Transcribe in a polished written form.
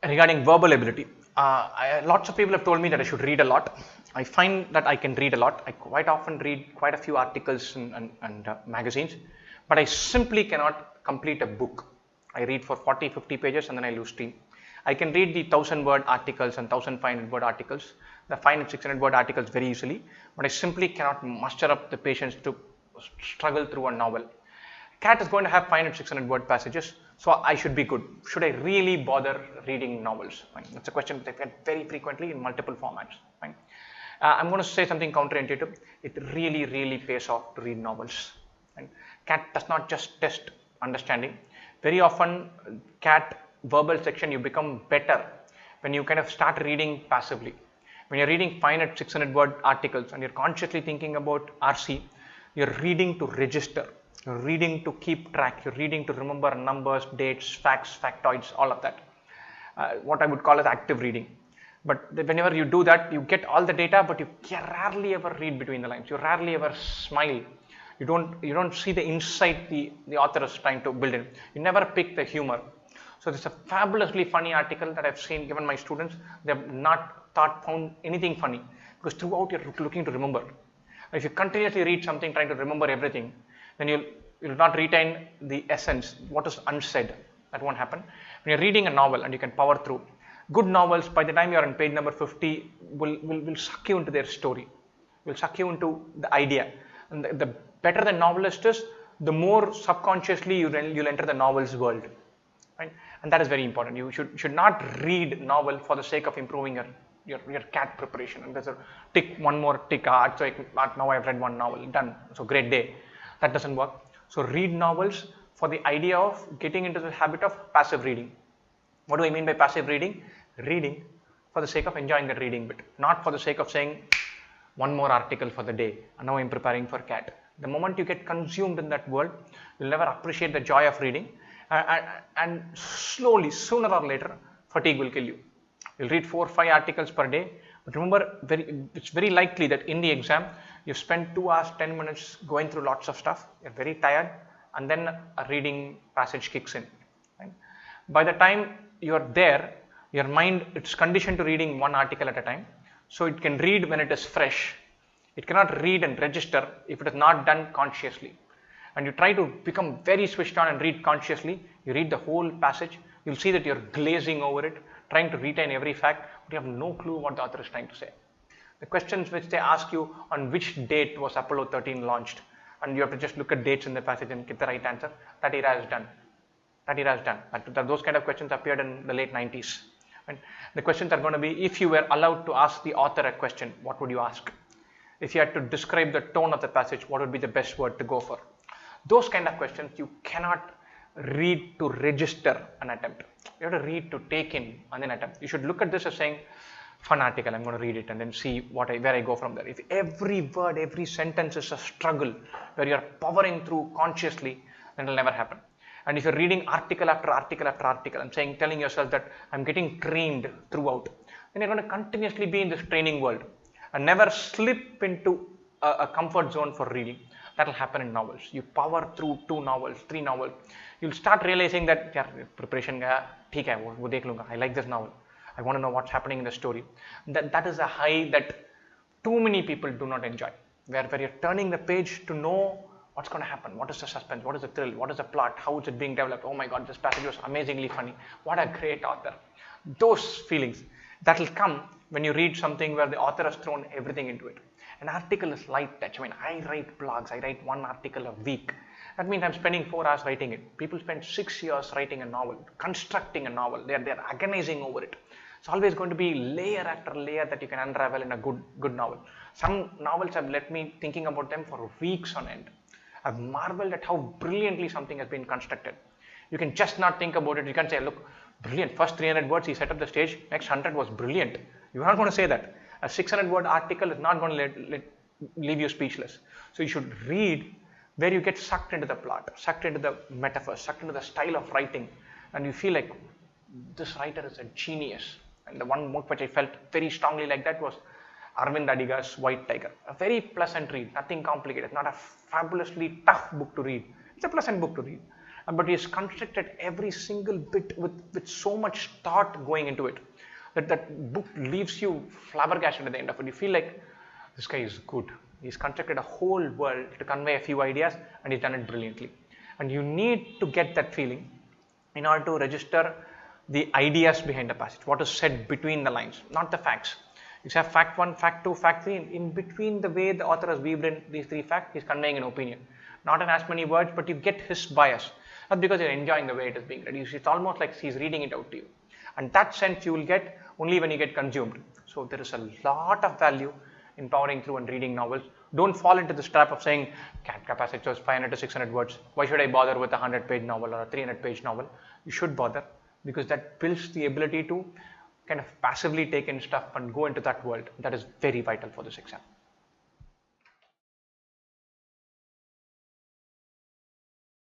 Regarding verbal ability, lots of people have told me that I should read a lot. I find that I can read a lot. I quite often read quite a few articles and magazines, but I simply cannot complete a book. I read for 40, 50 pages and then I lose steam. I can read the 1000-word articles and 1500-word articles, the 500, 600-word articles very easily, but I simply cannot muster up the patience to struggle through a novel. Cat is going to have 500, 600-word passages, so I should be good. Should I really bother reading novels? Fine. That's a question that I get very frequently in multiple formats. Fine. I'm going to say something counterintuitive. It really, really pays off to read novels. And Cat does not just test understanding. Very often, Cat verbal section, you become better when you kind of start reading passively. When you're reading 500, 600-word articles and you're consciously thinking about RC, you're reading to register. You're reading to keep track. You're reading to remember numbers, dates, facts, factoids, all of that. What I would call as active reading. But whenever you do that, you get all the data, but you rarely ever read between the lines. You rarely ever smile. You don't see the insight the author is trying to build in. You never pick the humor. So this is a fabulously funny article that I've seen given my students. They have not found anything funny because throughout you're looking to remember. If you continuously read something trying to remember everything, then you'll not retain the essence, what is unsaid. That won't happen. When you're reading a novel and you can power through, good novels, by the time you're on page number 50, will suck you into their story, will suck you into the idea. And the better the novelist is, the more subconsciously you'll enter the novel's world. Right? And that is very important. You should not read novel for the sake of improving your Cat preparation. And there's a tick, one more tick, so now I've read one novel, done, so great day. That doesn't work. So read novels for the idea of getting into the habit of passive reading. What do I mean by passive reading? Reading for the sake of enjoying the reading bit, not for the sake of saying one more article for the day and now I'm preparing for Cat. The moment you get consumed in that world, you'll never appreciate the joy of reading, and slowly, sooner or later, fatigue will kill you. You'll read 4 or 5 articles per day, but remember, it's very likely that in the exam, you spend 2 hours, 10 minutes going through lots of stuff, you're very tired, and then a reading passage kicks in. Right? By the time you're there, your mind, it's conditioned to reading one article at a time, so it can read when it is fresh. It cannot read and register if it is not done consciously. And you try to become very switched on and read consciously, you read the whole passage, you'll see that you're glazing over it, trying to retain every fact, but you have no clue what the author is trying to say. The questions which they ask you, on which date was Apollo 13 launched, and you have to just look at dates in the passage and get the right answer, that era is done. That era is done. Those kind of questions appeared in the late 90s. And the questions are going to be, if you were allowed to ask the author a question, what would you ask? If you had to describe the tone of the passage, what would be the best word to go for? Those kind of questions you cannot read to register an attempt. You have to read to take in and then attempt. You should look at this as saying, fun article, I'm going to read it and then see where I go from there. If every word, every sentence is a struggle where you are powering through consciously, then it will never happen. And if you're reading article after article after article and telling yourself that I'm getting trained throughout, then you're going to continuously be in this training world and never slip into a comfort zone for reading. That will happen in novels. You power through 2 novels, 3 novels. You'll start realizing that preparation, I like this novel. I want to know what's happening in the story. That is a high that too many people do not enjoy. Where you're turning the page to know what's going to happen. What is the suspense? What is the thrill? What is the plot? How is it being developed? Oh my God, this passage was amazingly funny. What a great author. Those feelings, that will come when you read something where the author has thrown everything into it. An article is light touch. I mean, I write blogs. I write 1 article a week. That means I'm spending 4 hours writing it. People spend 6 years writing a novel, constructing a novel. They're agonizing over it. It's always going to be layer after layer that you can unravel in a good novel. Some novels have left me thinking about them for weeks on end. I've marveled at how brilliantly something has been constructed. You can just not think about it. You can say, look, brilliant. First 300 words, he set up the stage. Next 100 was brilliant. You're not going to say that. A 600-word article is not going to leave you speechless. So you should read where you get sucked into the plot, sucked into the metaphor, sucked into the style of writing, and you feel like this writer is a genius. And the one book which I felt very strongly like that was Arvind Adiga's White Tiger. A very pleasant read, nothing complicated, not a fabulously tough book to read. It's a pleasant book to read. but he has constructed every single bit with so much thought going into it that book leaves you flabbergasted at the end of it. You feel like this guy is good. He's constructed a whole world to convey a few ideas, and he's done it brilliantly. And you need to get that feeling in order to register the ideas behind the passage, what is said between the lines, not the facts. You have fact 1, fact 2, fact 3. In between the way the author has weaved in these 3 facts, he's conveying an opinion. Not in as many words, but you get his bias. That's because you're enjoying the way it is being read. It's almost like he's reading it out to you. And that sense you will get only when you get consumed. So there is a lot of value in powering through and reading novels. Don't fall into this trap of saying, capacity was 500 to 600 words. Why should I bother with a 100-page novel or a 300-page novel? You should bother, because that builds the ability to kind of passively take in stuff and go into that world. That is very vital for this exam.